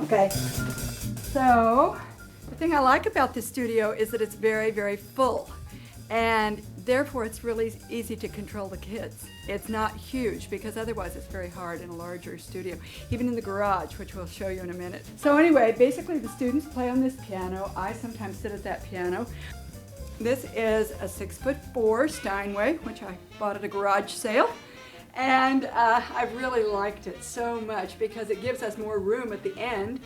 Okay, so the thing I like about this studio is that it's very, very full, and therefore it's really easy to control the kids. It's not huge because otherwise it's very hard in a larger studio, even in the garage, which we'll show you in a minute. So anyway, basically the students play on this piano. I sometimes sit at that piano. This is a 6'4" Steinway, which I bought at a garage sale. And I really liked it so much because it gives us more room at the end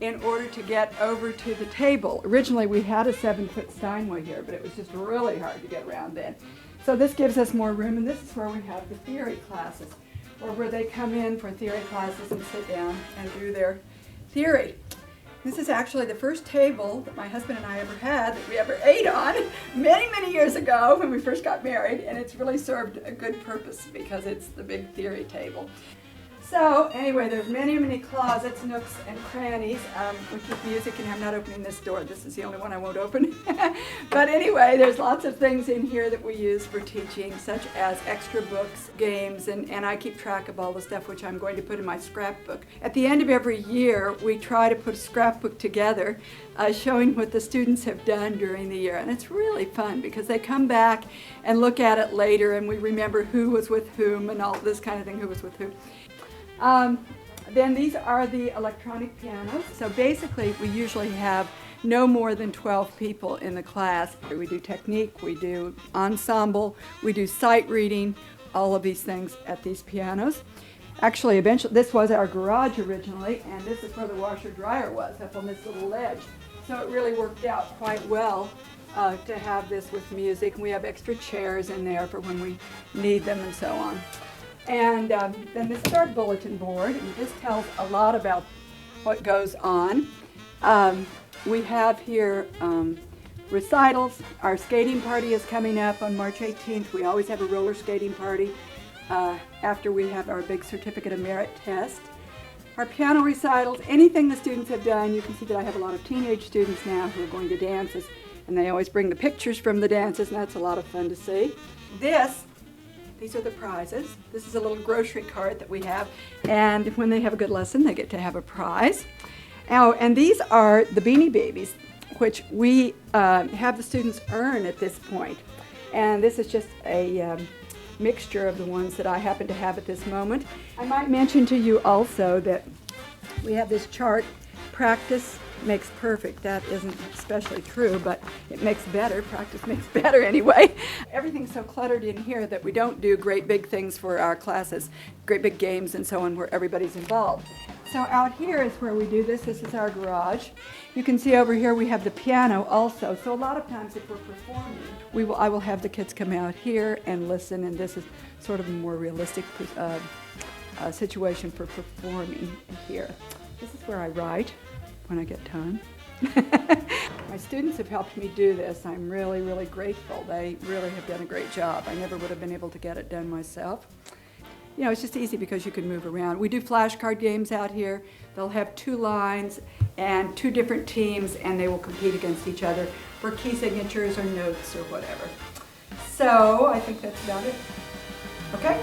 in order to get over to the table. Originally we had a 7-foot Steinway here, but it was just really hard to get around then. So this gives us more room, and this is where we have the theory classes, or where they come in for theory classes and sit down and do their theory. This is actually the first table that my husband and I ever had that we ever ate on many, many years ago when we first got married, and it's really served a good purpose because it's the big theory table. So anyway, there's many, many closets, nooks, and crannies. We keep music, and I'm not opening this door. This is the only one I won't open. But anyway, there's lots of things in here that we use for teaching, such as extra books, games, and I keep track of all the stuff which I'm going to put in my scrapbook. At the end of every year, we try to put a scrapbook together showing what the students have done during the year. And it's really fun because they come back and look at it later, and we remember who was with whom and all this kind of thing, who was with who. Then these are the electronic pianos. So basically we usually have no more than 12 people in the class. We do technique, we do ensemble, we do sight reading, all of these things at these pianos. Actually, eventually, this was our garage originally, and this is where the washer dryer was, up on this little ledge. So it really worked out quite well to have this with music. We have extra chairs in there for when we need them and so on. And then this is our bulletin board, and this tells a lot about what goes on. We have here recitals. Our skating party is coming up on March 18th. We always have a roller skating party after we have our big Certificate of Merit test. Our piano recitals, anything the students have done. You can see that I have a lot of teenage students now who are going to dances, and they always bring the pictures from the dances, and that's a lot of fun to see. These are the prizes. This is a little grocery cart that we have, and when they have a good lesson, they get to have a prize. Oh, and these are the Beanie Babies, which we have the students earn at this point. And this is just a mixture of the ones that I happen to have at this moment. I might mention to you also that we have this chart, practice makes perfect. That isn't especially true, but it makes better. Practice makes better anyway. Everything's so cluttered in here that we don't do great big things for our classes, great big games and so on where everybody's involved. So out here is where we do this. This is our garage. You can see over here we have the piano also. So a lot of times if we're performing, I will have the kids come out here and listen, and this is sort of a more realistic situation for performing here. This is where I write when I get time. My students have helped me do this. I'm really, really grateful. They really have done a great job. I never would have been able to get it done myself. You know, it's just easy because you can move around. We do flashcard games out here. They'll have 2 lines and 2 different teams, and they will compete against each other for key signatures or notes or whatever. So I think that's about it. Okay?